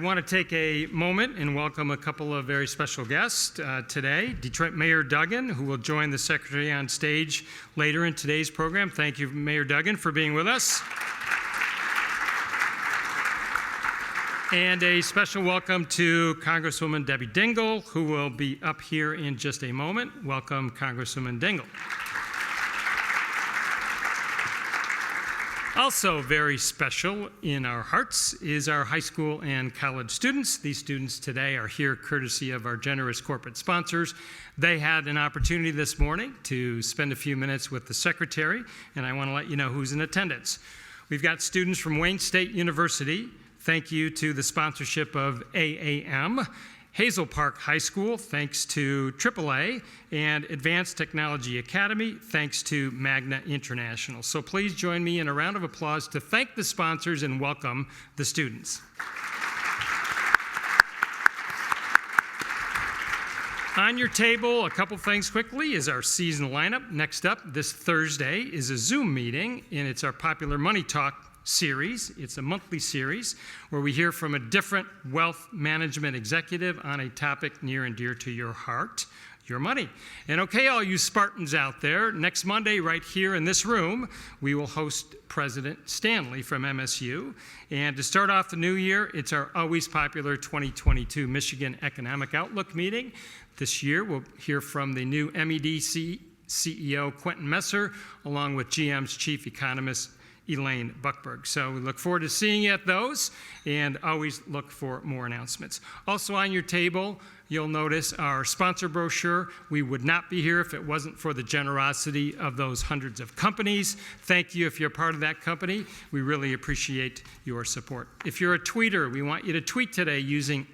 want to take a moment and welcome a couple of very special guests today. Detroit Mayor Duggan, who will join the Secretary on stage later in today's program. Thank you, Mayor Duggan, for being with us. And a special welcome to Congresswoman Debbie Dingell, who will be up here in just a moment. Welcome, Congresswoman Dingell. Also very special in our hearts is our high school and college students. These students today are here courtesy of our generous corporate sponsors. They had an opportunity this morning to spend a few minutes with the Secretary, and I want to let you know who's in attendance. We've got students from Wayne State University. Thank you to the sponsorship of AAM. Hazel Park High School, thanks to AAA, and Advanced Technology Academy, thanks to Magna International. So please join me in a round of applause to thank the sponsors and welcome the students. On your table, a couple things quickly, is our season lineup. Next up, this Thursday, is a Zoom meeting, and it's our popular Money Talk series. It's a monthly series where we hear from a different wealth management executive on a topic near and dear to your heart, your money. And okay, all you Spartans out there, next Monday right here in this room, we will host President Stanley from MSU. And to start off the new year, it's our always popular 2022 Michigan Economic Outlook meeting. This year, we'll hear from the new MEDC CEO, Quentin Messer, along with GM's chief economist, Elaine Buckberg. So we look forward to seeing you at those, and always look for more announcements. Also on your table, you'll notice our sponsor brochure. We would not be here if it wasn't for the generosity of those hundreds of companies. Thank you if you're part of that company. We really appreciate your support. If you're a tweeter, we want you to tweet today using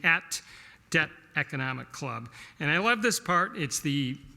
@DebtEconomicClub. And I love this part. It's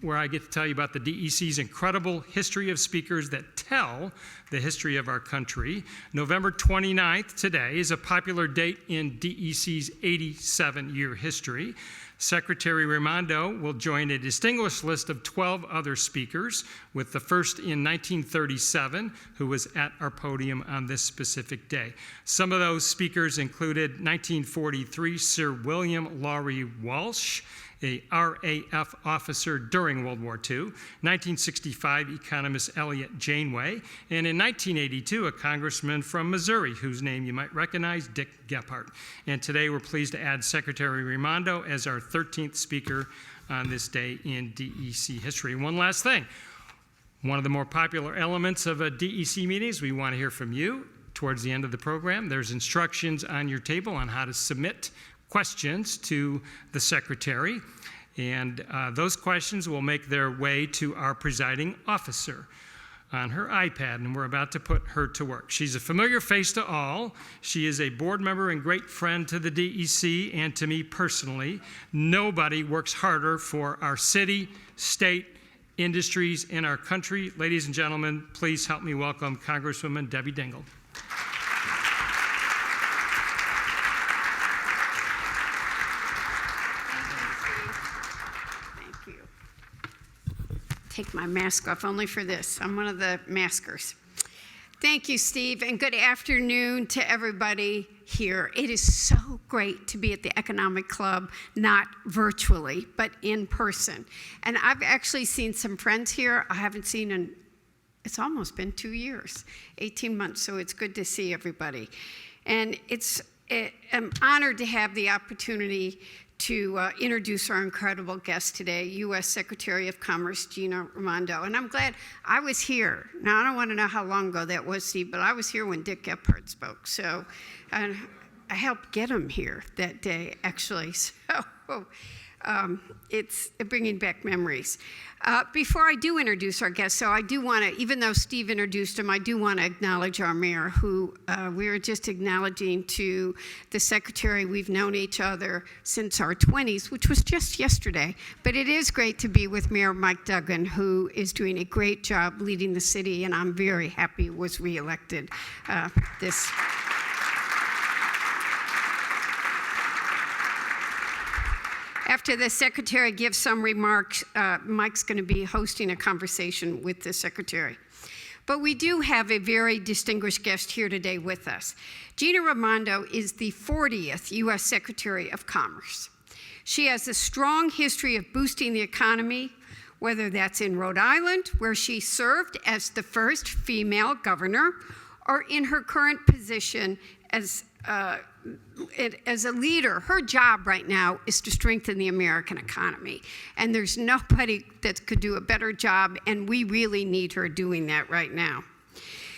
where I get to tell you about the DEC's incredible history of speakers that tell the history of our country. November 29th today is a popular date in DEC's 87-year history. Secretary Raimondo will join a distinguished list of 12 other speakers, with the first in 1937, who was at our podium on this specific day. Some of those speakers included 1943 Sir William Lowry Walsh, a RAF officer during World War II, 1965 economist Elliot Janeway, and in 1982 a congressman from Missouri, whose name you might recognize, Dick Gephardt. And today we're pleased to add Secretary Raimondo as our 13th speaker on this day in DEC history. One last thing, one of the more popular elements of a DEC meeting is we want to hear from you. Towards the end of the program, there's instructions on your table on how to submit questions to the Secretary, and those questions will make their way to our presiding officer on her iPad, and we're about to put her to work. She's a familiar face to all. She is a board member and great friend to the DEC and to me personally. Nobody works harder for our city, state, industries, and our country. Ladies and gentlemen, please help me welcome Congresswoman Debbie Dingell. Take my mask off only for this. I'm one of the maskers. Thank you, Steve, and good afternoon to everybody here. It is so great to be at the Economic Club, not virtually, but in person. And I've actually seen some friends here I haven't seen in, it's almost been 2 years, 18 months, so it's good to see everybody. And I'm honored to have the opportunity to introduce our incredible guest today, U.S. Secretary of Commerce, Gina Raimondo. And I'm glad I was here. Now, I don't want to know how long ago that was, Steve, but I was here when Dick Gephardt spoke. So I helped get him here that day, actually. So it's bringing back memories. Before I do introduce our guest, so I do want to, even though Steve introduced him, I do want to acknowledge our mayor, who we were just acknowledging to the secretary. We've known each other since our 20s, which was just yesterday. But it is great to be with Mayor Mike Duggan, who is doing a great job leading the city, and I'm very happy was reelected this. After the secretary gives some remarks, Mike's going to be hosting a conversation with the secretary. But we do have a very distinguished guest here today with us. Gina Raimondo is the 40th U.S. Secretary of Commerce. She has a strong history of boosting the economy, whether that's in Rhode Island, where she served as the first female governor, or in her current position as a leader. Her job right now is to strengthen the American economy. And there's nobody that could do a better job, and we really need her doing that right now.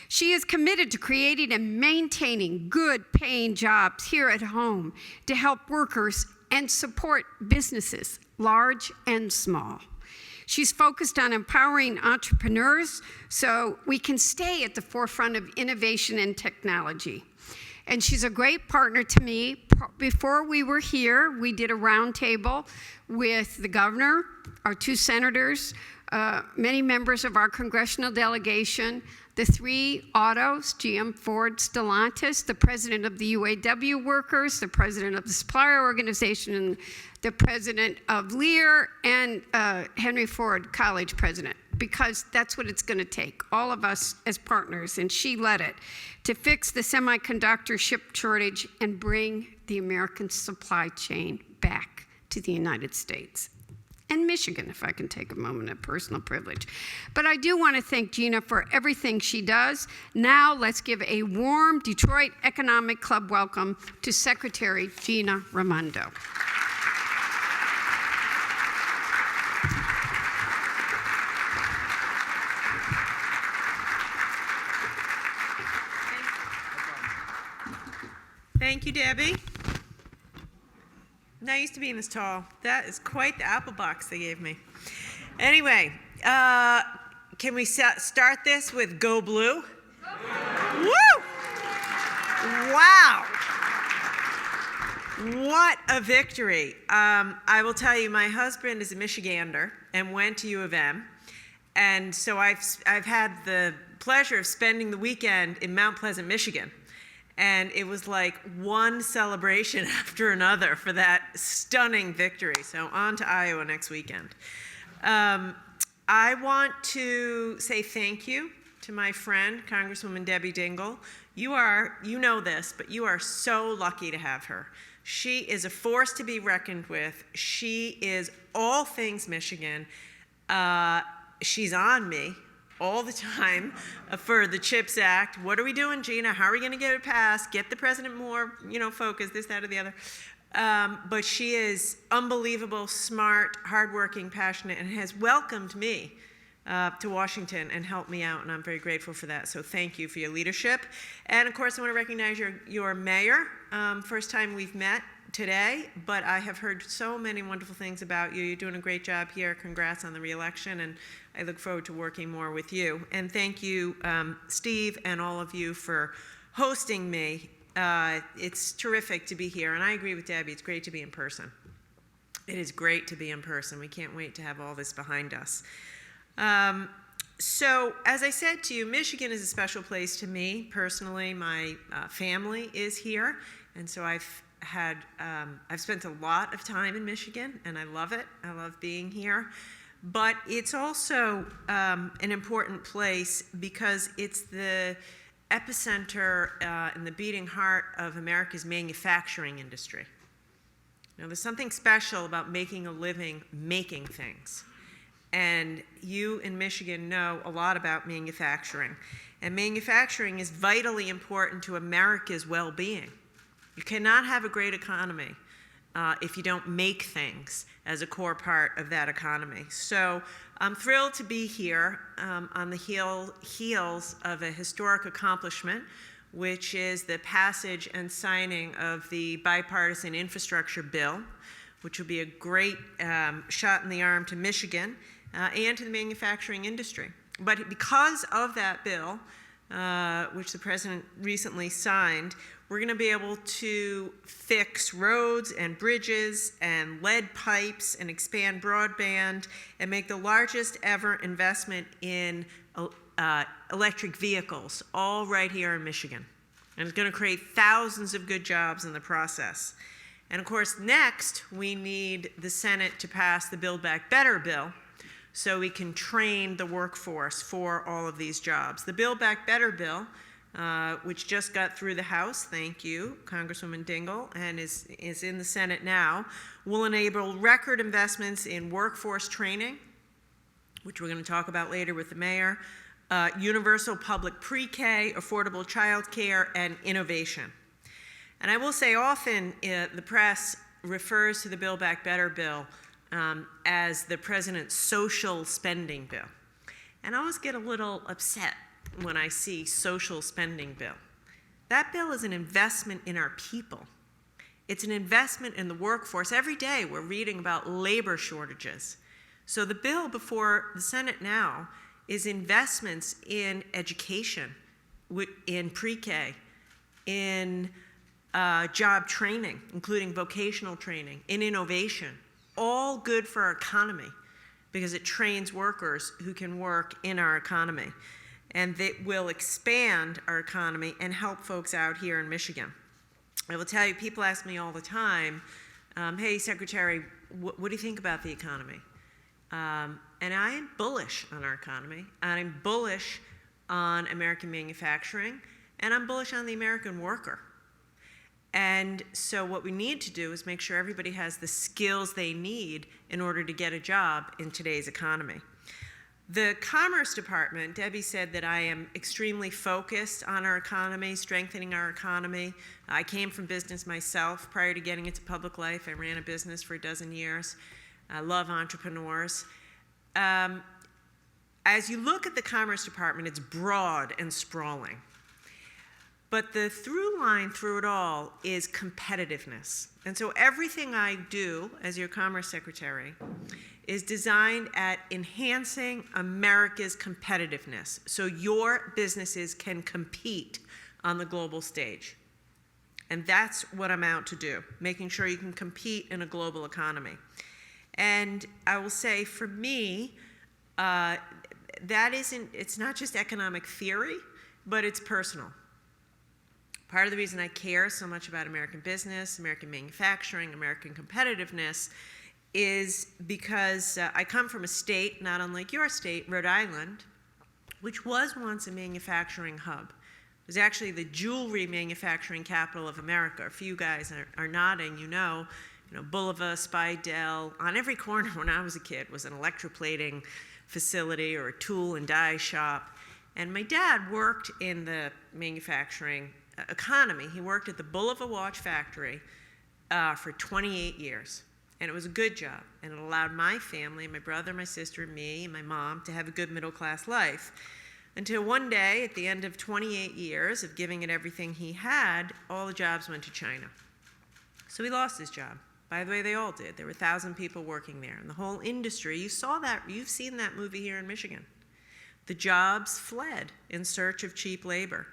She is committed to creating and maintaining good paying jobs here at home to help workers and support businesses, large and small. She's focused on empowering entrepreneurs so we can stay at the forefront of innovation and technology. And she's a great partner to me. Before we were here, we did a roundtable with the governor, our 2 senators, many members of our congressional delegation, the 3 autos, GM, Ford, Stellantis, the president of the UAW workers, the president of the supplier organization, and the president of Lear, and Henry Ford College president, because that's what it's going to take, all of us as partners, and she led it, to fix the semiconductor chip shortage and bring the American supply chain back to the United States. And Michigan, if I can take a moment of personal privilege. But I do want to thank Gina for everything she does. Now let's give a warm Detroit Economic Club welcome to Secretary Gina Raimondo. Thank you, Debbie. Not used to being this tall. That is quite the apple box they gave me. Anyway, can we start this with Go Blue? Go Blue. Woo! Wow! What a victory. I will tell you, my husband is a Michigander and went to U of M. And so I've had the pleasure of spending the weekend in Mount Pleasant, Michigan. And it was like one celebration after another for that stunning victory. So on to Iowa next weekend. I want to say thank you to my friend, Congresswoman Debbie Dingell. You know this, but you are so lucky to have her. She is a force to be reckoned with. She is all things Michigan. She's on me all the time for the CHIPS Act. What are we doing, Gina? How are we going to get it passed? Get the president more, focused, this, that, or the other. But she is unbelievable, smart, hardworking, passionate, and has welcomed me to Washington and helped me out, and I'm very grateful for that. So thank you for your leadership. And of course, I want to recognize your mayor. First time we've met today, but I have heard so many wonderful things about you. You're doing a great job here. Congrats on the re-election, and I look forward to working more with you. And thank you, Steve, and all of you for hosting me. It's terrific to be here, and I agree with Debbie. It's great to be in person. It is great to be in person. We can't wait to have all this behind us. So, as I said to you, Michigan is a special place to me personally. My family is here, and so I've spent a lot of time in Michigan, and I love it. I love being here. But it's also an important place because it's the epicenter and the beating heart of America's manufacturing industry. There's something special about making a living making things. And you in Michigan know a lot about manufacturing. And manufacturing is vitally important to America's well-being. You cannot have a great economy if you don't make things as a core part of that economy. So I'm thrilled to be here on the heels of a historic accomplishment, which is the passage and signing of the bipartisan infrastructure bill, which will be a great shot in the arm to Michigan and to the manufacturing industry. But because of that bill, which the president recently signed, we're going to be able to fix roads and bridges and lead pipes and expand broadband and make the largest ever investment in electric vehicles, all right here in Michigan. And it's going to create thousands of good jobs in the process. And of course, next, we need the Senate to pass the Build Back Better bill, so we can train the workforce for all of these jobs. The Build Back Better bill, which just got through the House, thank you, Congresswoman Dingell, and is in the Senate now, will enable record investments in workforce training, which we're going to talk about later with the mayor, universal public pre-K, affordable child care, and innovation. And I will say often the press refers to the Build Back Better bill as the president's social spending bill. And I always get a little upset when I see social spending bill. That bill is an investment in our people. It's an investment in the workforce. Every day we're reading about labor shortages. So the bill before the Senate now is investments in education, in pre-K, in job training, including vocational training, in innovation, all good for our economy because it trains workers who can work in our economy. And that will expand our economy and help folks out here in Michigan. I will tell you, people ask me all the time, hey, Secretary, what do you think about the economy? And I am bullish on our economy, and I'm bullish on American manufacturing, and I'm bullish on the American worker. And so what we need to do is make sure everybody has the skills they need in order to get a job in today's economy. The Commerce Department, Debbie said that I am extremely focused on our economy, strengthening our economy. I came from business myself. Prior to getting into public life, I ran a business for a dozen years. I love entrepreneurs. As you look at the Commerce Department, it's broad and sprawling. But the through line through it all is competitiveness. And so everything I do as your Commerce Secretary is designed at enhancing America's competitiveness so your businesses can compete on the global stage. And that's what I'm out to do, making sure you can compete in a global economy. And I will say, for me, it's not just economic theory, but it's personal. Part of the reason I care so much about American business, American manufacturing, American competitiveness is because I come from a state, not unlike your state, Rhode Island, which was once a manufacturing hub. It was actually the jewelry manufacturing capital of America. If you guys are nodding, you know, Bulova, Spidell, on every corner when I was a kid was an electroplating facility or a tool and die shop. And my dad worked in the manufacturing economy. He worked at the Bulova watch factory for 28 years. And it was a good job. And it allowed my family, my brother, my sister, me, and my mom to have a good middle-class life. Until one day, at the end of 28 years of giving it everything he had, all the jobs went to China. So he lost his job. By the way, they all did. There were 1,000 people working there. And the whole industry, you saw that, you've seen that movie here in Michigan. The jobs fled in search of cheap labor.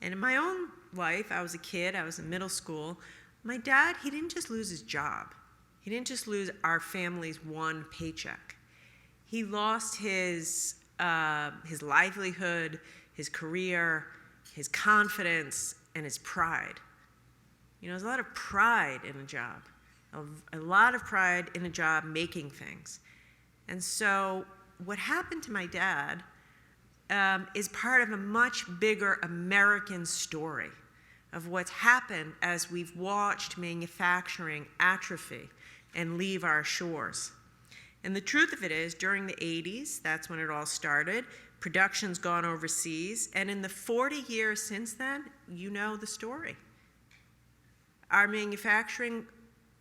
And in my own life, I was a kid, I was in middle school. My dad, he didn't just lose his job. He didn't just lose our family's one paycheck. He lost his livelihood, his career, his confidence, and his pride. There's a lot of pride in a job, a lot of pride in a job making things. And so what happened to my dad is part of a much bigger American story of what's happened as we've watched manufacturing atrophy and leave our shores. And the truth of it is, during the 80s, that's when it all started, production's gone overseas, and in the 40 years since then, you know the story. Our manufacturing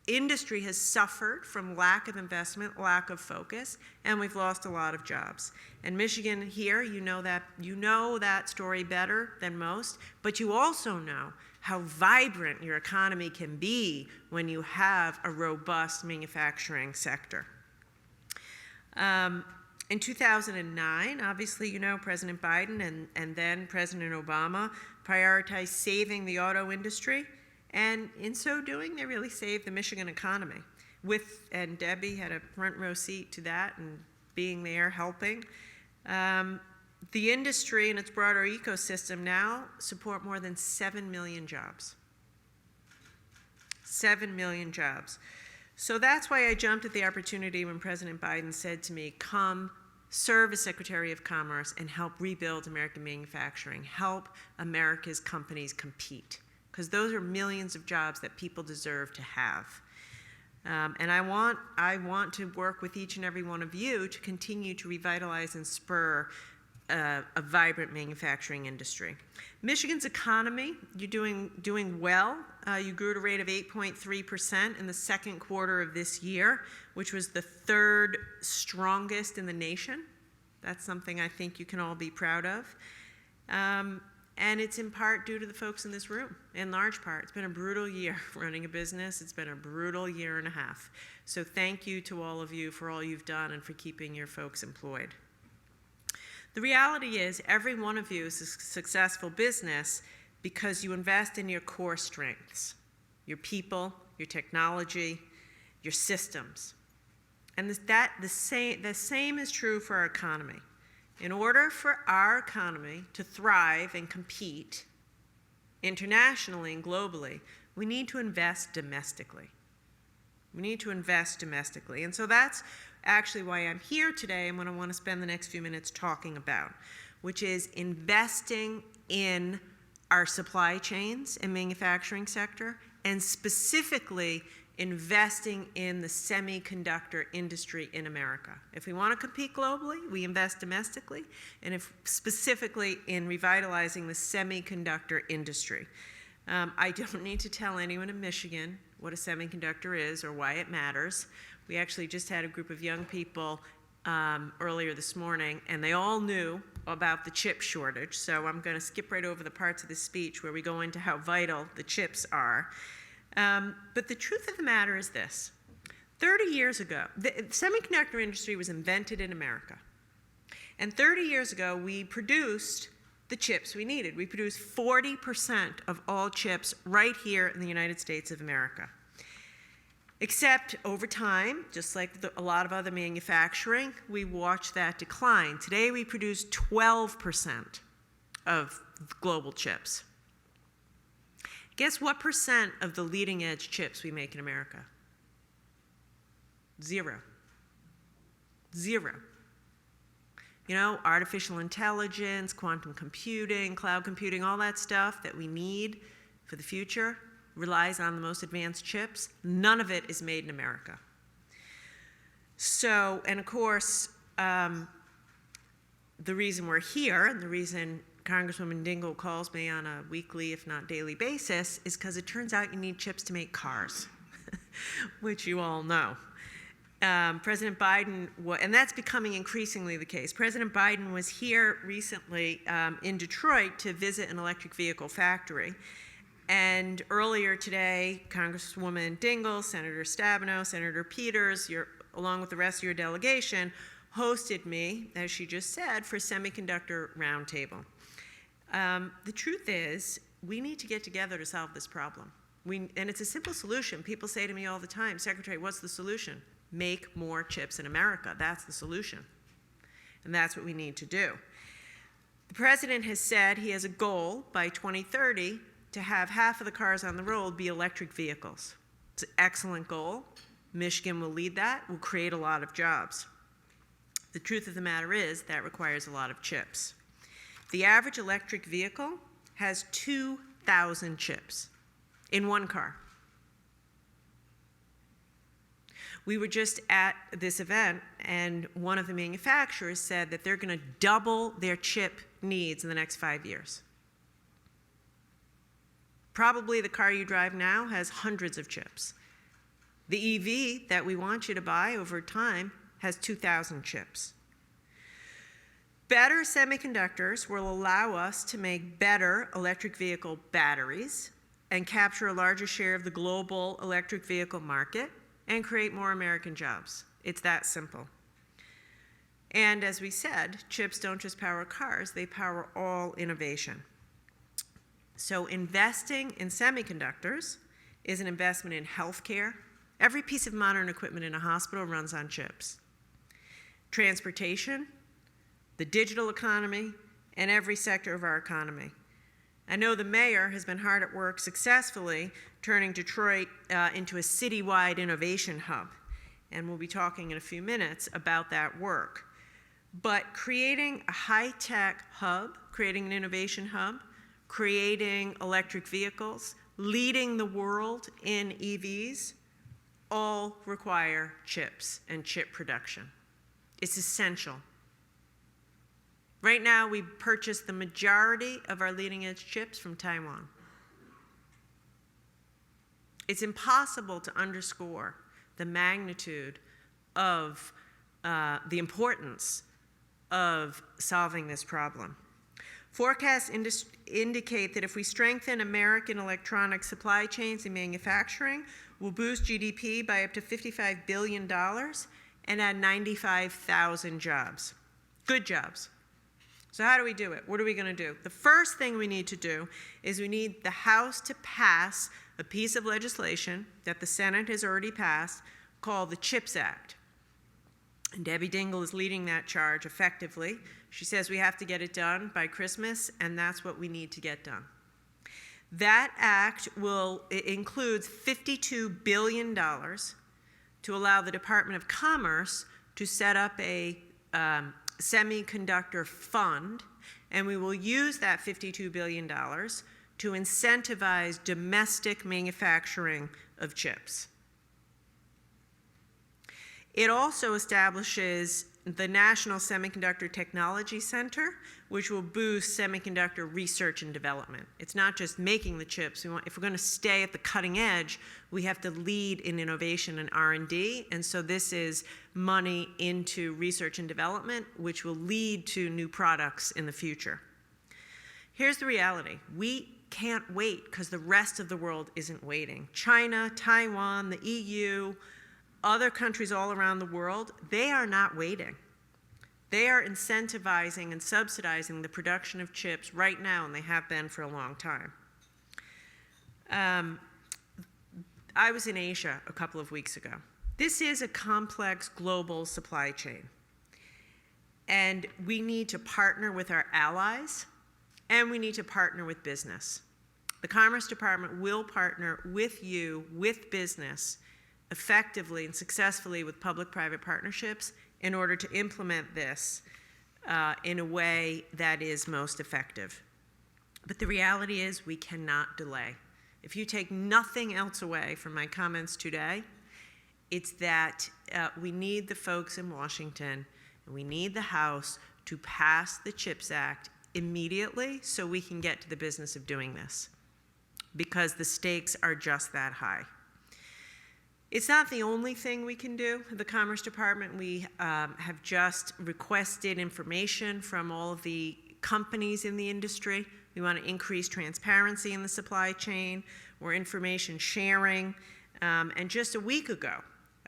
industry has suffered from lack of investment, lack of focus, and we've lost a lot of jobs. And Michigan here, you know that story better than most, but you also know how vibrant your economy can be when you have a robust manufacturing sector. In 2009, obviously, President Biden and then President Obama prioritized saving the auto industry, and in so doing, they really saved the Michigan economy. And Debbie had a front row seat to that and being there, helping. The industry and its broader ecosystem now support more than 7 million jobs. 7 million jobs. So that's why I jumped at the opportunity when President Biden said to me, come serve as Secretary of Commerce and help rebuild American manufacturing, help America's companies compete, because those are millions of jobs that people deserve to have. And I want to work with each and every one of you to continue to revitalize and spur a vibrant manufacturing industry. Michigan's economy, you're doing well. You grew at a rate of 8.3% in the second quarter of this year, which was the third strongest in the nation. That's something I think you can all be proud of. And it's in part due to the folks in this room, in large part. It's been a brutal year running a business. It's been a brutal year and a half. So thank you to all of you for all you've done and for keeping your folks employed. The reality is every one of you is a successful business because you invest in your core strengths, your people, your technology, your systems. And the same is true for our economy. In order for our economy to thrive and compete internationally and globally, we need to invest domestically. We need to invest domestically. And so that's actually why I'm here today and what I want to spend the next few minutes talking about, which is investing in our supply chains and manufacturing sector, and specifically investing in the semiconductor industry in America. If we want to compete globally, we invest domestically, and if specifically in revitalizing the semiconductor industry. I don't need to tell anyone in Michigan what a semiconductor is or why it matters. We actually just had a group of young people earlier this morning, and they all knew about the chip shortage, so I'm going to skip right over the parts of the speech where we go into how vital the chips are. But the truth of the matter is this. 30 years ago, the semiconductor industry was invented in America. And 30 years ago, we produced the chips we needed. We produced 40% of all chips right here in the United States of America. Except over time, just like a lot of other manufacturing, we watched that decline. Today, we produce 12% of global chips. Guess what percent of the leading edge chips we make in America? 0. 0. You know, artificial intelligence, quantum computing, cloud computing, all that stuff that we need for the future relies on the most advanced chips. None of it is made in America. So, and of course, the reason we're here and the reason Congresswoman Dingell calls me on a weekly, if not daily basis, is because it turns out you need chips to make cars, which you all know. President Biden, and that's becoming increasingly the case. President Biden was here recently in Detroit to visit an electric vehicle factory. And earlier today, Congresswoman Dingell, Senator Stabenow, Senator Peters, along with the rest of your delegation, hosted me, as she just said, for Semiconductor Roundtable. The truth is, we need to get together to solve this problem. And it's a simple solution. People say to me all the time, Secretary, what's the solution? Make more chips in America. That's the solution. And that's what we need to do. The president has said he has a goal by 2030 to have half of the cars on the road be electric vehicles. It's an excellent goal. Michigan will lead that, will create a lot of jobs. The truth of the matter is that requires a lot of chips. The average electric vehicle has 2,000 chips in one car. We were just at this event, and one of the manufacturers said that they're going to double their chip needs in the next 5 years. Probably the car you drive now has hundreds of chips. The EV that we want you to buy over time has 2,000 chips. Better semiconductors will allow us to make better electric vehicle batteries and capture a larger share of the global electric vehicle market and create more American jobs. It's that simple. And as we said, chips don't just power cars, they power all innovation. So investing in semiconductors is an investment in healthcare. Every piece of modern equipment in a hospital runs on chips. Transportation, the digital economy, and every sector of our economy. I know the mayor has been hard at work successfully turning Detroit into a citywide innovation hub, and we'll be talking in a few minutes about that work. But creating a high-tech hub, creating an innovation hub, creating electric vehicles, leading the world in EVs, all require chips and chip production. It's essential. Right now, we purchase the majority of our leading-edge chips from Taiwan. It's impossible to underscore the magnitude of the importance of solving this problem. Forecasts indicate that if we strengthen American electronic supply chains and manufacturing, we'll boost GDP by up to $55 billion and add 95,000 jobs. Good jobs. So how do we do it? What are we going to do? The first thing we need to do is we need the House to pass a piece of legislation that the Senate has already passed called the CHIPS Act. And Debbie Dingell is leading that charge effectively. She says we have to get it done by Christmas, and that's what we need to get done. That act includes $52 billion to allow the Department of Commerce to set up a semiconductor fund, and we will use that $52 billion to incentivize domestic manufacturing of chips. It also establishes the National Semiconductor Technology Center, which will boost semiconductor research and development. It's not just making the chips. If we're going to stay at the cutting edge, we have to lead in innovation and R&D, and so this is money into research and development, which will lead to new products in the future. Here's the reality. We can't wait because the rest of the world isn't waiting. China, Taiwan, the EU, other countries all around the world, they are not waiting. They are incentivizing and subsidizing the production of chips right now, and they have been for a long time. I was in Asia a couple of weeks ago. This is a complex global supply chain, and we need to partner with our allies, and we need to partner with business. The Commerce Department will partner with you, with business, effectively and successfully with public-private partnerships in order to implement this in a way that is most effective. But the reality is we cannot delay. If you take nothing else away from my comments today, it's that we need the folks in Washington and we need the House to pass the CHIPS Act immediately so we can get to the business of doing this, because the stakes are just that high. It's not the only thing we can do. The Commerce Department, we have just requested information from all of the companies in the industry. We want to increase transparency in the supply chain, or information sharing. And just a week ago,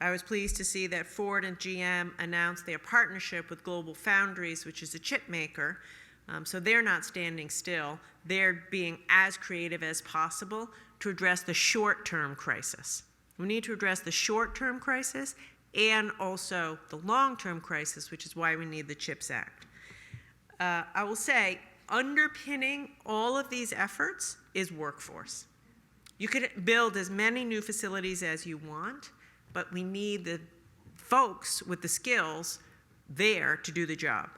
I was pleased to see that Ford and GM announced their partnership with Global Foundries, which is a chip maker. So they're not standing still. They're being as creative as possible to address the short-term crisis. We need to address the short-term crisis and also the long-term crisis, which is why we need the CHIPS Act. I will say, underpinning all of these efforts is workforce. You could build as many new facilities as you want, but we need the folks with the skills there to do the job.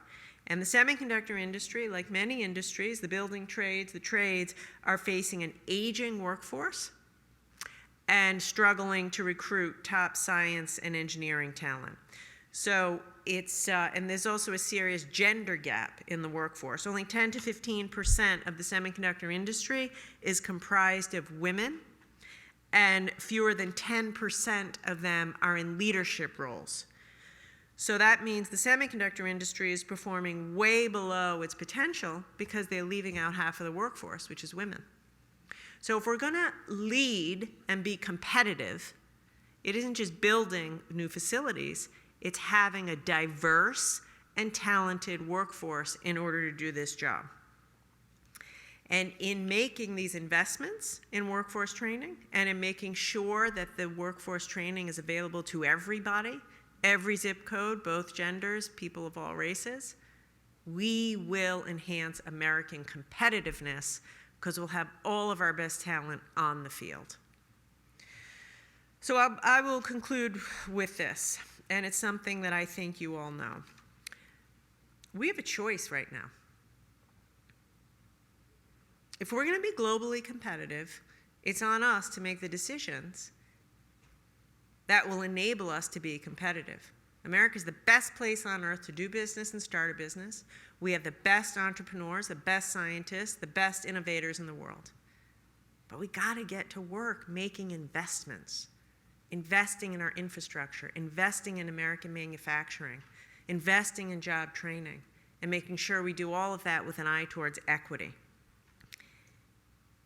And the semiconductor industry, like many industries, the building trades, the trades, are facing an aging workforce and struggling to recruit top science and engineering talent. So it's, and there's also a serious gender gap in the workforce. Only 10 to 15% of the semiconductor industry is comprised of women, and fewer than 10% of them are in leadership roles. So that means the semiconductor industry is performing way below its potential because they're leaving out half of the workforce, which is women. So if we're going to lead and be competitive, it isn't just building new facilities, it's having a diverse and talented workforce in order to do this job. And in making these investments in workforce training and in making sure that the workforce training is available to everybody, every zip code, both genders, people of all races, we will enhance American competitiveness because we'll have all of our best talent on the field. So I will conclude with this, and it's something that I think you all know. we have a choice right now. If we're going to be globally competitive, it's on us to make the decisions that will enable us to be competitive. America is the best place on earth to do business and start a business. We have the best entrepreneurs, the best scientists, the best innovators in the world. But we got to get to work making investments, investing in our infrastructure, investing in American manufacturing, investing in job training, and making sure we do all of that with an eye towards equity.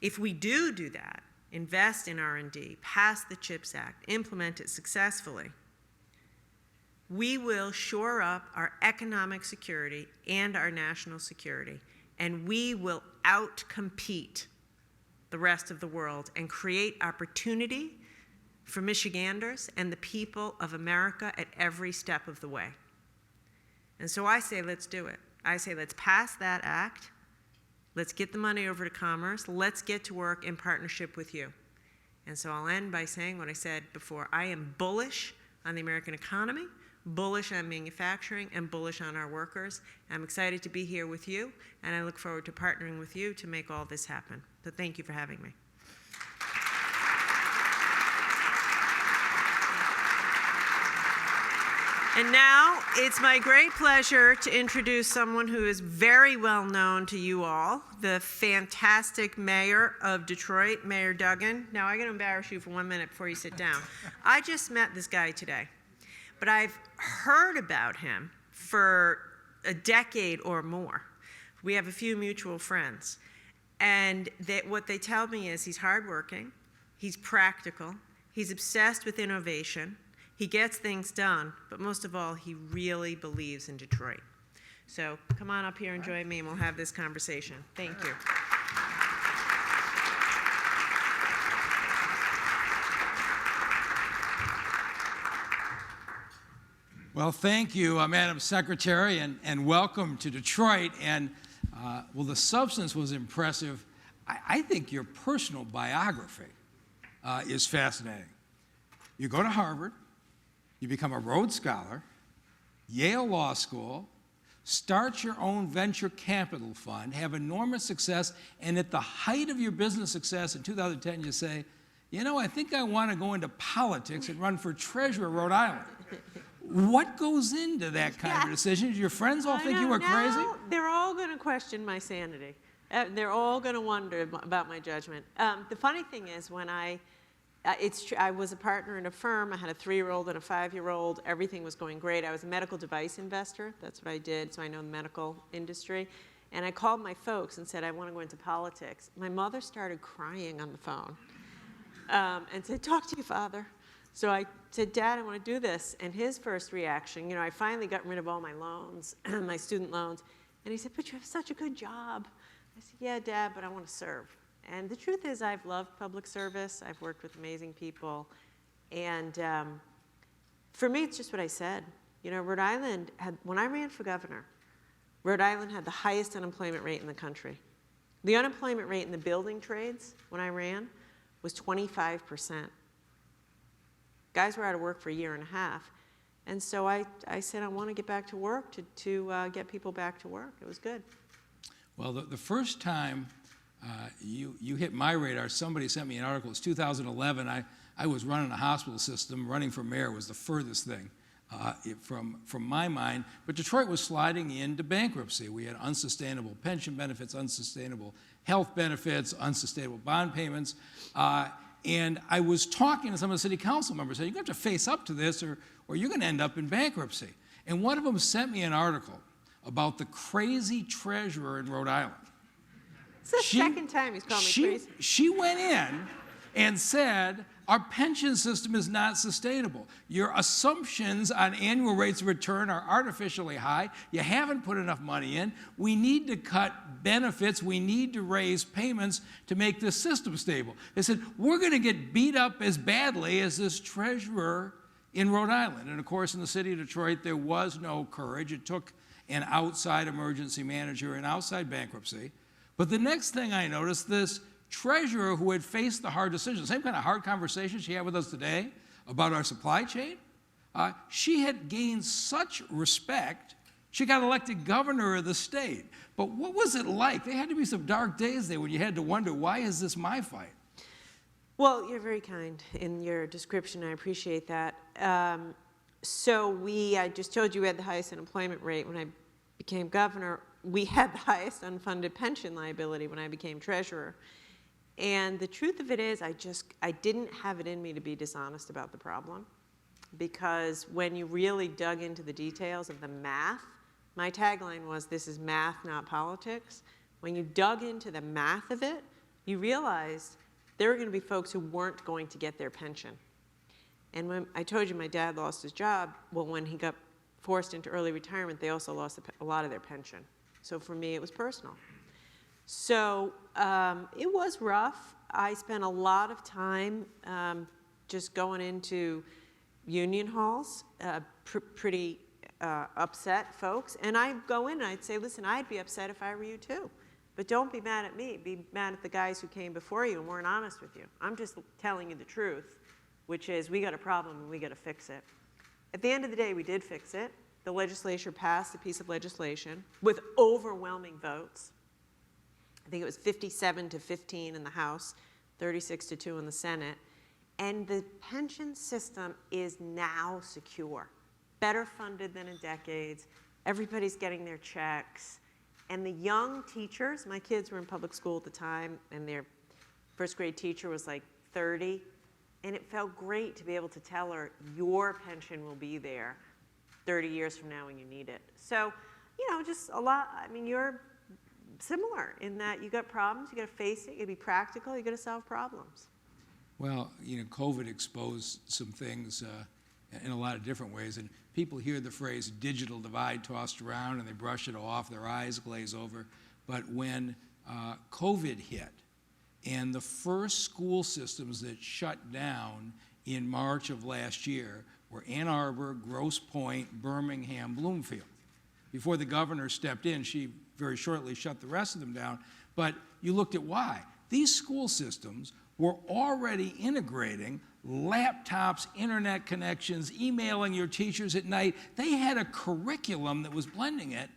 If we do that, invest in R&D, pass the CHIPS Act, implement it successfully, we will shore up our economic security and our national security, and we will outcompete the rest of the world and create opportunity for Michiganders and the people of America at every step of the way. And so I say, let's do it. I say, let's pass that act. Let's get the money over to Commerce. Let's get to work in partnership with you. And so I'll end by saying what I said before. I am bullish on the American economy, bullish on manufacturing, and bullish on our workers. I'm excited to be here with you, and I look forward to partnering with you to make all this happen. So thank you for having me. And now it's my great pleasure to introduce someone who is very well known to you all, the fantastic mayor of Detroit, Mayor Duggan. Now I'm going to embarrass you for 1 minute before you sit down. I just met this guy today, but I've heard about him for a decade or more. We have a few mutual friends, and what they tell me is he's hardworking, he's practical, he's obsessed with innovation, he gets things done, but most of all, he really believes in Detroit. So come on up here and join me, and we'll have this conversation. Thank you. Well, thank you, Madam Secretary, and welcome to Detroit. And, well, the substance was impressive. I think your personal biography is fascinating. You go to Harvard, you become a Rhodes Scholar, Yale Law School, start your own venture capital fund, have enormous success, and at the height of your business success in 2010, you say, you know, I think I want to go into politics and run for treasurer of Rhode Island. What goes into that kind of decision? Do your friends all think you were crazy? They're all going to question my sanity. They're all going to wonder about my judgment. The funny thing is, when I was a partner in a firm. I had a 3-year-old and a 5-year-old. Everything was going great. I was a medical device investor. That's what I did, so I know the medical industry. And I called my folks and said, I want to go into politics. My mother started crying on the phone and said, talk to your father. So I said, Dad, I want to do this. And his first reaction, you know, I finally got rid of all my loans, my student loans. And he said, but you have such a good job. I said, yeah, Dad, but I want to serve. And the truth is, I've loved public service. I've worked with amazing people. And for me, it's just what I said. You know, Rhode Island had, when I ran for governor, Rhode Island had the highest unemployment rate in the country. The unemployment rate in the building trades when I ran was 25%. Guys were out of work for a year and a half. And so I said, I want to get back to work to get people back to work. It was good. Well, the first time you hit my radar, somebody sent me an article. It's 2011. I was running a hospital system. Running for mayor was the furthest thing from my mind. But Detroit was sliding into bankruptcy. We had unsustainable pension benefits, unsustainable health benefits, unsustainable bond payments. And I was talking to some of the city council members, saying, you're going to have to face up to this or you're going to end up in bankruptcy. And one of them sent me an article about the crazy treasurer in Rhode Island. It's the second time he's called me crazy. She went in and said, our pension system is not sustainable. Your assumptions on annual rates of return are artificially high. You haven't put enough money in. We need to cut benefits. We need to raise payments to make this system stable. They said, we're going to get beat up as badly as this treasurer in Rhode Island. And of course, in the city of Detroit, there was no courage. It took an outside emergency manager, an outside bankruptcy. But the next thing I noticed, this treasurer who had faced the hard decisions, the same kind of hard conversation she had with us today about our supply chain, she had gained such respect She got elected governor of the state. But what was it like? There had to be some dark days there when you had to wonder, why is this my fight? Well, you're very kind in your description. I appreciate that. I just told you we had the highest unemployment rate when I became governor. We had the highest unfunded pension liability when I became treasurer. And the truth of it is, I didn't have it in me to be dishonest about the problem, because when you really dug into the details of the math, my tagline was, this is math, not politics. When you dug into the math of it, you realized there were going to be folks who weren't going to get their pension. And when I told you my dad lost his job, well, when he got forced into early retirement, they also lost a lot of their pension. So for me, it was personal. So it was rough. I spent a lot of time just going into union halls, pretty upset folks. And I'd go in and I'd say, listen, I'd be upset if I were you too. But don't be mad at me. Be mad at the guys who came before you and weren't honest with you. I'm just telling you the truth, which is we got a problem and we got to fix it. At the end of the day, we did fix it. The legislature passed a piece of legislation with overwhelming votes. I think it was 57-15 in the House, 36-2 in the Senate. And the pension system is now secure, better funded than in decades. Everybody's getting their checks. And the young teachers, my kids were in public school at the time, and their first grade teacher was like 30. And it felt great to be able to tell her, your pension will be there 30 years from now when you need it. So, just a lot. I mean, you're similar in that you got problems, you got to face it, you got to be practical, you got to solve problems. Well, COVID exposed some things in a lot of different ways, and people hear the phrase digital divide tossed around and they brush it off, their eyes glaze over. But when COVID hit and the first school systems that shut down in March of last year were Ann Arbor, Grosse Pointe, Birmingham, Bloomfield. Before the governor stepped in, she very shortly shut the rest of them down. But you looked at why. These school systems were already integrating laptops, internet connections, emailing your teachers at night. They had a curriculum that was blending it.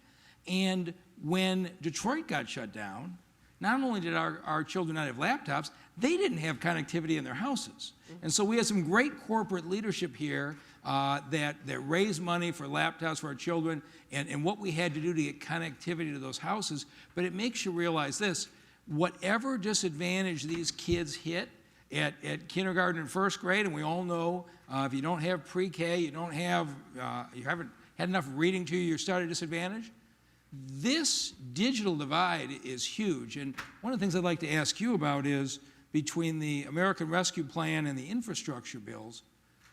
And when Detroit got shut down, not only did our children not have laptops, they didn't have connectivity in their houses. And so we had some great corporate leadership here that raised money for laptops for our children and what we had to do to get connectivity to those houses. But it makes you realize this: whatever disadvantage these kids hit at kindergarten and first grade, and we all know if you don't have pre-K, you haven't had enough reading to you, you're still at a disadvantage. This digital divide is huge. And one of the things I'd like to ask you about is, between the American Rescue Plan and the infrastructure bills,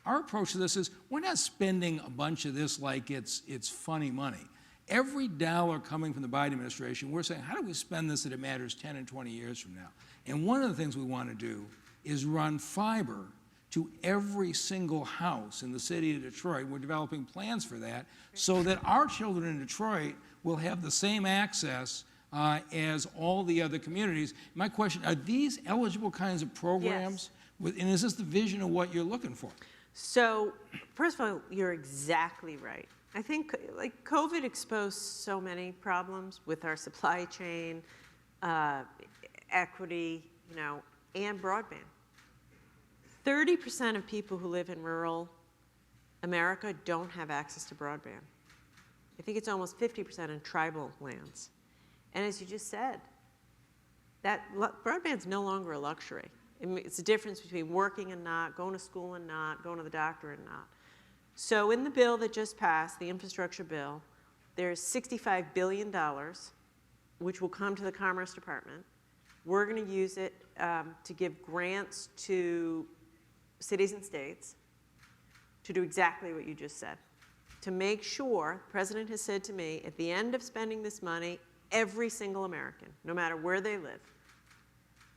our approach to this is we're not spending a bunch of this like it's funny money. Every dollar coming from the Biden administration, we're saying, how do we spend this that it matters 10 and 20 years from now? And one of the things we want to do is run fiber to every single house in the city of Detroit. We're developing plans for that so that our children in Detroit will have the same access as all the other communities. My question, are these eligible kinds of programs? Yes. And is this the vision of what you're looking for? So, first of all, you're exactly right. I think COVID exposed so many problems with our supply chain, equity, and broadband. 30% of people who live in rural America don't have access to broadband. I think it's almost 50% in tribal lands. And as you just said, that broadband's no longer a luxury. It's the difference between working and not, going to school and not, going to the doctor and not. So in the bill that just passed, the infrastructure bill, there's $65 billion, which will come to the Commerce Department. We're going to use it to give grants to cities and states to do exactly what you just said. To make sure, the president has said to me, at the end of spending this money, every single American, no matter where they live,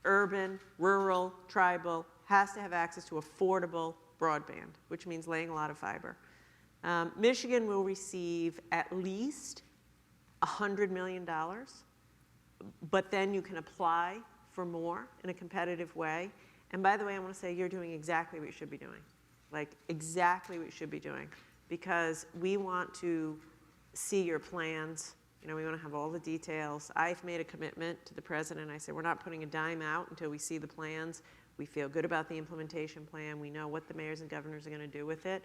urban, rural, tribal, has to have access to affordable broadband, which means laying a lot of fiber. Michigan will receive at least $100 million, but then you can apply for more in a competitive way. And by the way, I want to say you're doing exactly what you should be doing, like exactly what you should be doing, because we want to see your plans. You know, we want to have all the details. I've made a commitment to the president. I said, we're not putting a dime out until we see the plans. We feel good about the implementation plan. We know what the mayors and governors are going to do with it.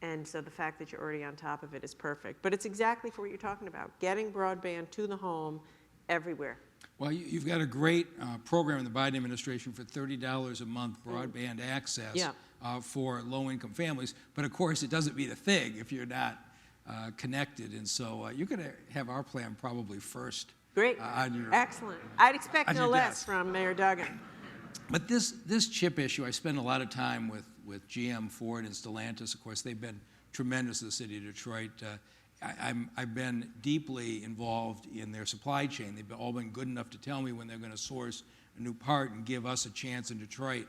And so the fact that you're already on top of it is perfect. But it's exactly for what you're talking about, getting broadband to the home everywhere. Well, you've got a great program in the Biden administration for $30 a month broadband access for low-income families. But of course, it doesn't mean a thing if you're not connected. And so you're going to have our plan probably first. Great. On your, excellent. I'd expect no less from Mayor Duggan. But this chip issue, I spend a lot of time with GM, Ford, and Stellantis. Of course, they've been tremendous to the city of Detroit. I've been deeply involved in their supply chain. They've all been good enough to tell me when they're going to source a new part and give us a chance in Detroit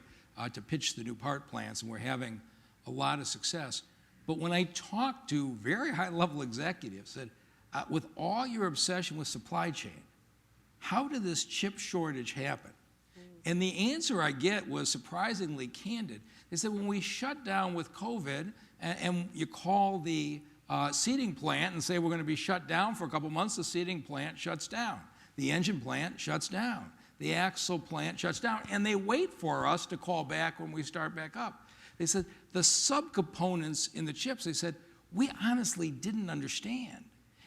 to pitch the new part plants, and we're having a lot of success. But when I talk to very high-level executives, said, with all your obsession with supply chain, how did this chip shortage happen? And the answer I get was surprisingly candid. They said, when we shut down with COVID, and you call the seating plant and say we're going to be shut down for a couple months, the seating plant shuts down. The engine plant shuts down. The axle plant shuts down. And they wait for us to call back when we start back up. They said, the subcomponents in the chips, they said, we honestly didn't understand.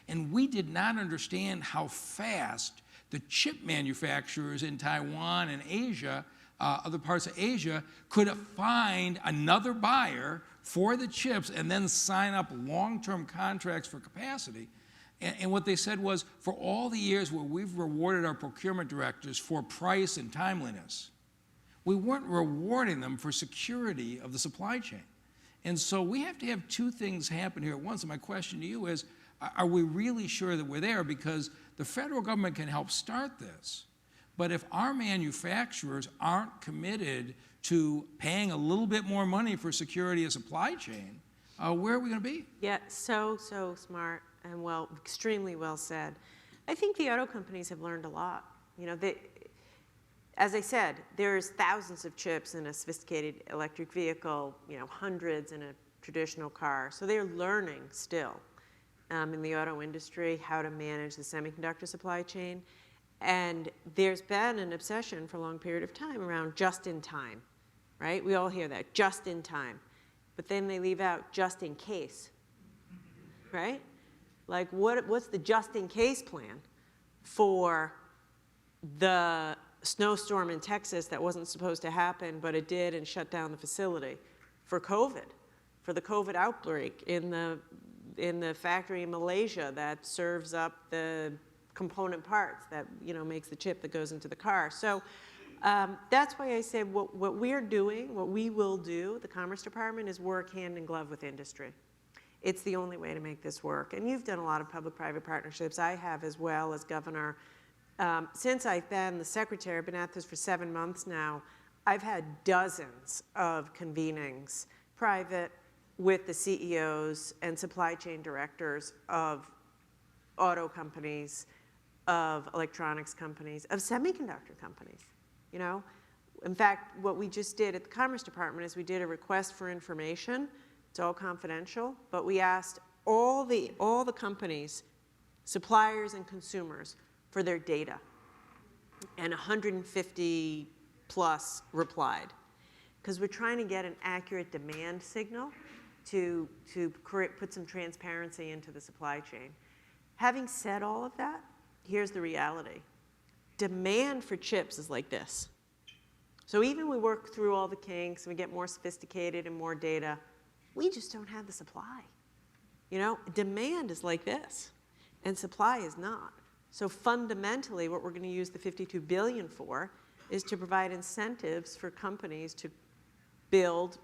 And we did not understand how fast the chip manufacturers in Taiwan and Asia, other parts of Asia, could find another buyer for the chips and then sign up long-term contracts for capacity. And what they said was, for all the years where we've rewarded our procurement directors for price and timeliness, we weren't rewarding them for security of the supply chain. And so we have to have two things happen here at once. And my question to you is, are we really sure that we're there? Because the federal government can help start this. But if our manufacturers aren't committed to paying a little bit more money for security of supply chain, where are we going to be? Yeah, so smart and extremely well said. I think the auto companies have learned a lot. You know, as I said, there's thousands of chips in a sophisticated electric vehicle, you know, hundreds in a traditional car. So they're learning still in the auto industry how to manage the semiconductor supply chain. And there's been an obsession for a long period of time around just in time, right? We all hear that, just in time. But then they leave out just in case, right? Like what's the just in case plan for the snowstorm in Texas that wasn't supposed to happen, but it did and shut down the facility? For COVID, for the COVID outbreak in the factory in Malaysia that serves up the component parts that, you know, makes the chip that goes into the car. So that's why I said what we're doing, what we will do, the Commerce Department, is work hand in glove with industry. It's the only way to make this work. And you've done a lot of public-private partnerships. I have as well as governor. Since I've been the secretary, I've been at this for 7 months now, I've had dozens of convenings, private, with the CEOs and supply chain directors of auto companies, of electronics companies, of semiconductor companies, you know? In fact, what we just did at the Commerce Department is we did a request for information. It's all confidential, but we asked all the companies, suppliers and consumers, for their data. And 150 plus replied. Because we're trying to get an accurate demand signal to put some transparency into the supply chain. Having said all of that, here's the reality. Demand for chips is like this. So even we work through all the kinks, and we get more sophisticated and more data, we just don't have the supply. You know, demand is like this, and supply is not. So fundamentally, what we're going to use the $52 billion for is to provide incentives for companies to build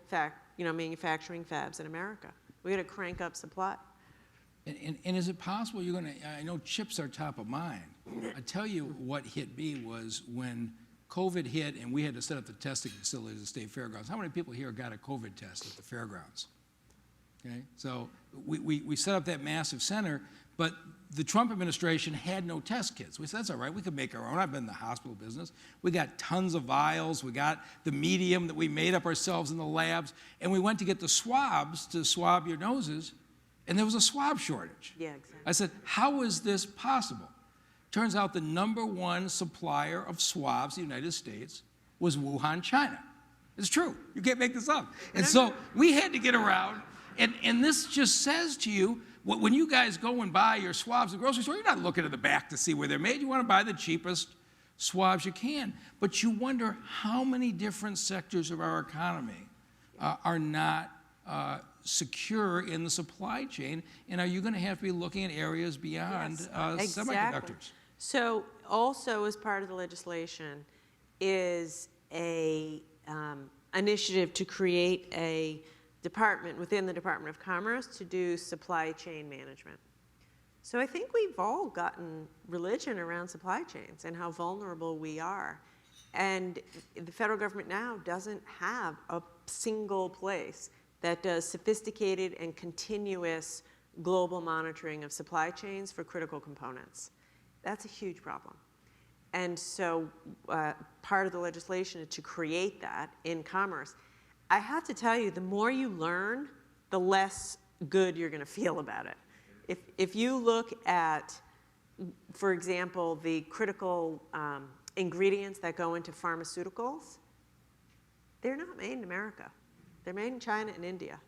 manufacturing fabs in America. We're going to crank up supply. And is it possible you're going to, I know chips are top of mind. I tell you what hit me was when COVID hit and we had to set up the testing facilities at the state fairgrounds. How many people here got a COVID test at the fairgrounds? Okay, so we set up that massive center, but the Trump administration had no test kits. We said, that's all right, we could make our own. I've been in the hospital business. We got tons of vials. We got the medium that we made up ourselves in the labs, and we went to get the swabs to swab your noses, and there was a swab shortage. Yeah, exactly. I said, how is this possible? Turns out the #1 supplier of swabs in the United States was Wuhan, China. It's true. You can't make this up. And so we had to get around, and this just says to you, when you guys go and buy your swabs at the grocery store, you're not looking at the back to see where they're made. You want to buy the cheapest swabs you can. But you wonder how many different sectors of our economy are not secure in the supply chain, and are you going to have to be looking at areas beyond semiconductors? So also as part of the legislation is a initiative to create a department within the Department of Commerce to do supply chain management. So I think we've all gotten religion around supply chains and how vulnerable we are. And the federal government now doesn't have a single place that does sophisticated and continuous global monitoring of supply chains for critical components. That's a huge problem. And so part of the legislation is to create that in commerce. I have to tell you, the more you learn, the less good you're going to feel about it. If you look at, for example, the critical ingredients that go into pharmaceuticals, they're not made in America. They're made in China and India.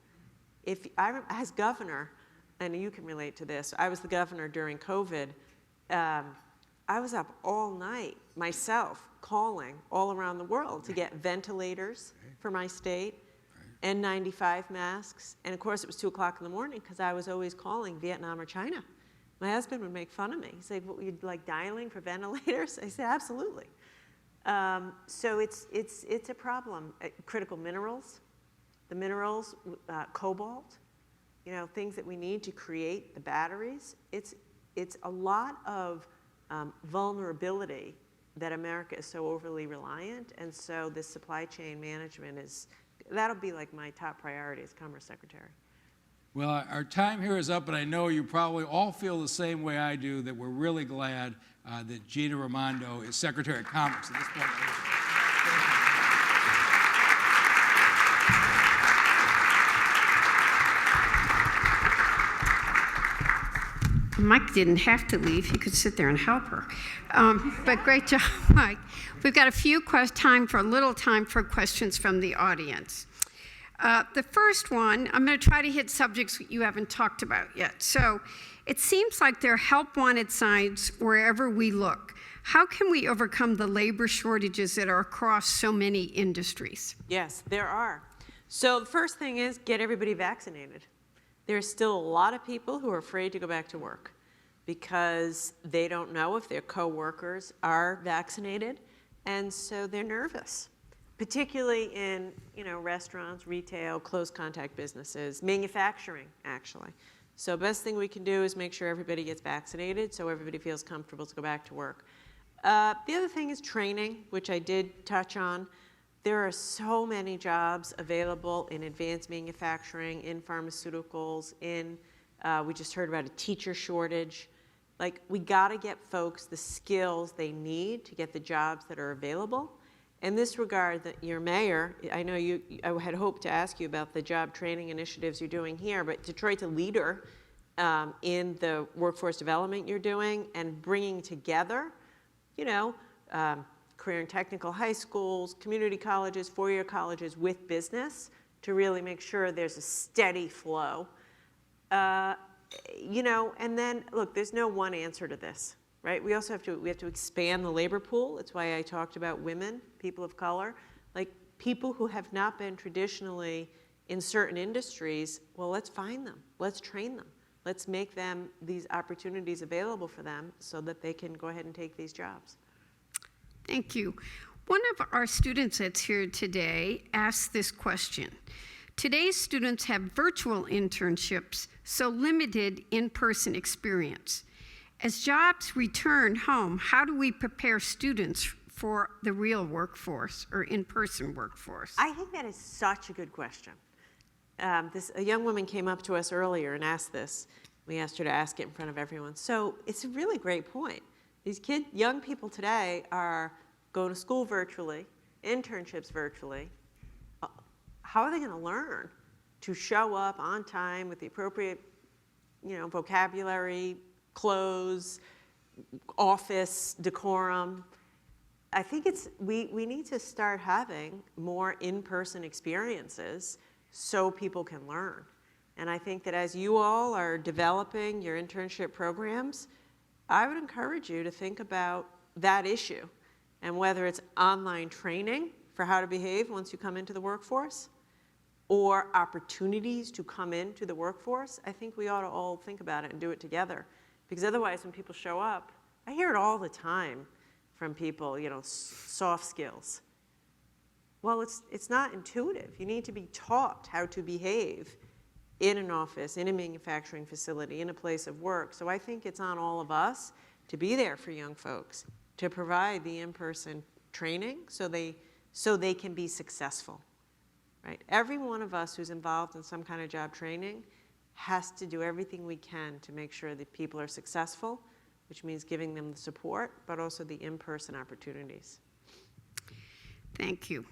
As governor, and you can relate to this, I was the governor during COVID. I was up all night myself calling all around the world to get ventilators for my state, N95 masks, and of course it was 2 o'clock in the morning because I was always calling Vietnam or China. My husband would make fun of me. He'd say, "What, you'd like dialing for ventilators?" I said, "Absolutely." So it's a problem. Critical minerals, the minerals, cobalt, things that we need to create the batteries. It's a lot of vulnerability that America is so overly reliant, and so this supply chain management that'll be like my top priority as Commerce Secretary. Well, our time here is up, but I know you probably all feel the same way I do, that we're really glad that Gina Raimondo is Secretary of Commerce at this point. Mike didn't have to leave. He could sit there and help her. But great job, Mike. We've got a little time for questions from the audience. The first one, I'm going to try to hit subjects you haven't talked about yet. So it seems like there are help wanted signs wherever we look. How can we overcome the labor shortages that are across so many industries? Yes, there are. So the first thing is get everybody vaccinated. There's still a lot of people who are afraid to go back to work because they don't know if their coworkers are vaccinated, and so they're nervous, particularly in restaurants, retail, close contact businesses, manufacturing, actually. So best thing we can do is make sure everybody gets vaccinated so everybody feels comfortable to go back to work. The other thing is training, which I did touch on. There are so many jobs available in advanced manufacturing, in pharmaceuticals, we just heard about a teacher shortage. We got to get folks the skills they need to get the jobs that are available. In this regard, your mayor, I know I had hoped to ask you about the job training initiatives you're doing here, but Detroit's a leader in the workforce development you're doing and bringing together, career and technical high schools, community colleges, four-year colleges with business to really make sure there's a steady flow. And then, look, there's no one answer to this, right? We also have to expand the labor pool. That's why I talked about women, people of color, people who have not been traditionally in certain industries. Well, let's find them. Let's train them. Let's make these opportunities available for them so that they can go ahead and take these jobs. Thank you. One of our students that's here today asked this question. Today's students have virtual internships, so limited in-person experience. As jobs return home, how do we prepare students for the real workforce or in-person workforce? I think that is such a good question. A young woman came up to us earlier and asked this. We asked her to ask it in front of everyone. So it's a really great point. These young people today are going to school virtually, internships virtually. How are they going to learn to show up on time with the appropriate vocabulary, clothes, office decorum. I think we need to start having more in-person experiences so people can learn. And I think that as you all are developing your internship programs, I would encourage you to think about that issue, and whether it's online training for how to behave once you come into the workforce, or opportunities to come into the workforce. I think we ought to all think about it and do it together. Because otherwise, when people show up, I hear it all the time from people, soft skills. Well, it's not intuitive. You need to be taught how to behave in an office, in a manufacturing facility, in a place of work. So I think it's on all of us to be there for young folks, to provide the in-person training so they can be successful. Right? Every one of us who's involved in some kind of job training has to do everything we can to make sure that people are successful, which means giving them the support, but also the in-person opportunities. Thank you.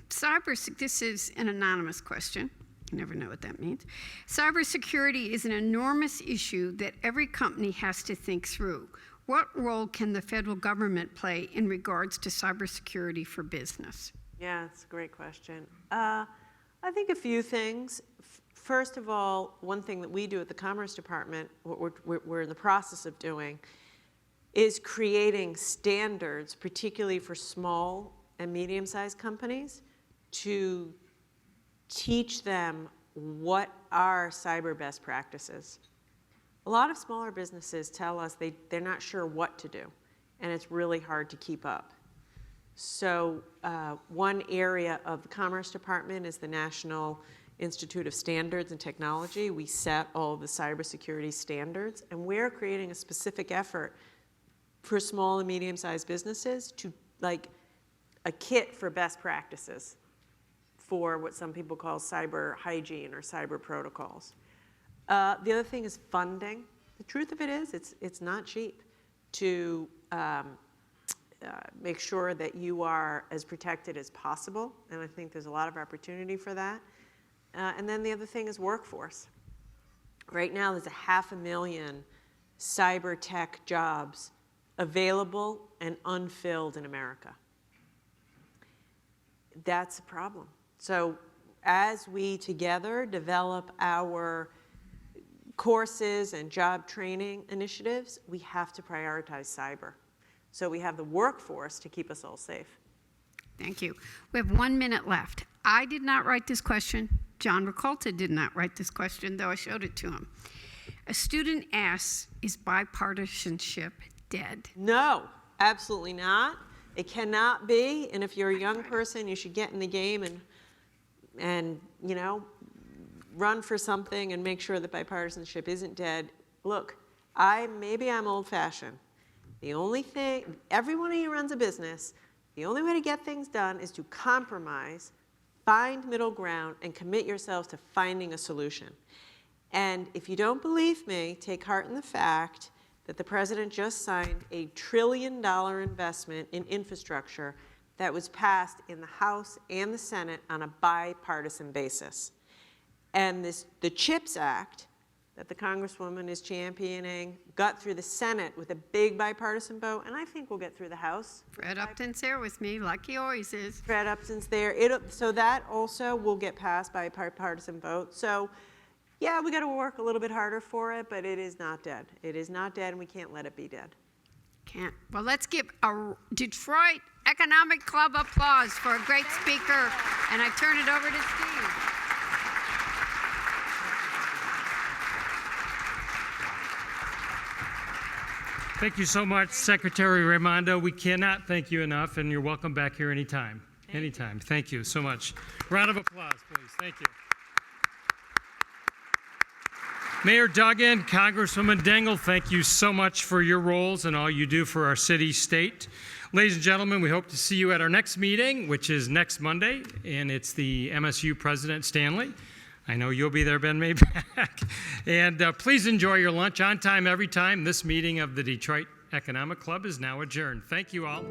This is an anonymous question. You never know what that means. Cybersecurity is an enormous issue that every company has to think through. What role can the federal government play in regards to cybersecurity for business? Yeah, it's a great question. I think a few things. First of all, one thing that we do at the Commerce Department, what we're in the process of doing, is creating standards, particularly for small and medium-sized companies, to teach them what are cyber best practices. A lot of smaller businesses tell us they're not sure what to do, and it's really hard to keep up. So one area of the Commerce Department is the National Institute of Standards and Technology. We set all of the cybersecurity standards, and we're creating a specific effort for small and medium-sized businesses to, like, a kit for best practices for what some people call cyber hygiene or cyber protocols. The other thing is funding. The truth of it is, it's not cheap to make sure that you are as protected as possible, and I think there's a lot of opportunity for that. And then the other thing is workforce. Right now, there's 500,000 cyber tech jobs available and unfilled in America. That's a problem. So as we together develop our courses and job training initiatives, we have to prioritize cyber. So we have the workforce to keep us all safe. Thank you. We have 1 minute left. I did not write this question. John Ricolta did not write this question, though I showed it to him. A student asks, is bipartisanship dead? No, absolutely not. It cannot be, and if you're a young person, you should get in the game and run for something and make sure that bipartisanship isn't dead. Look, maybe I'm old-fashioned. The only thing, everyone who runs a business, the only way to get things done is to compromise, find middle ground, and commit yourselves to finding a solution. And if you don't believe me, take heart in the fact that the president just signed a $1 trillion investment in infrastructure that was passed in the House and the Senate on a bipartisan basis. And the CHIPS Act that the Congresswoman is championing got through the Senate with a big bipartisan vote, and I think we'll get through the House. Fred Upton's there with me, like he always is. Fred Upton's there. So that also will get passed by a bipartisan vote. So yeah, we got to work a little bit harder for it, but it is not dead. It is not dead, and we can't let it be dead. Can't. Well, let's give a Detroit Economic Club applause for a great speaker, and I turn it over to Steve. Thank you so much, Secretary Raimondo. We cannot thank you enough, and you're welcome back here anytime. Anytime. Thank you so much. Round of applause, please. Thank you. Mayor Duggan, Congresswoman Dingell, thank you so much for your roles and all you do for our city, state. Ladies and gentlemen, we hope to see you at our next meeting, which is next Monday, and it's the MSU President Stanley. I know you'll be there, Ben Mayback. And please enjoy your lunch on time, every time. This meeting of the Detroit Economic Club is now adjourned. Thank you all.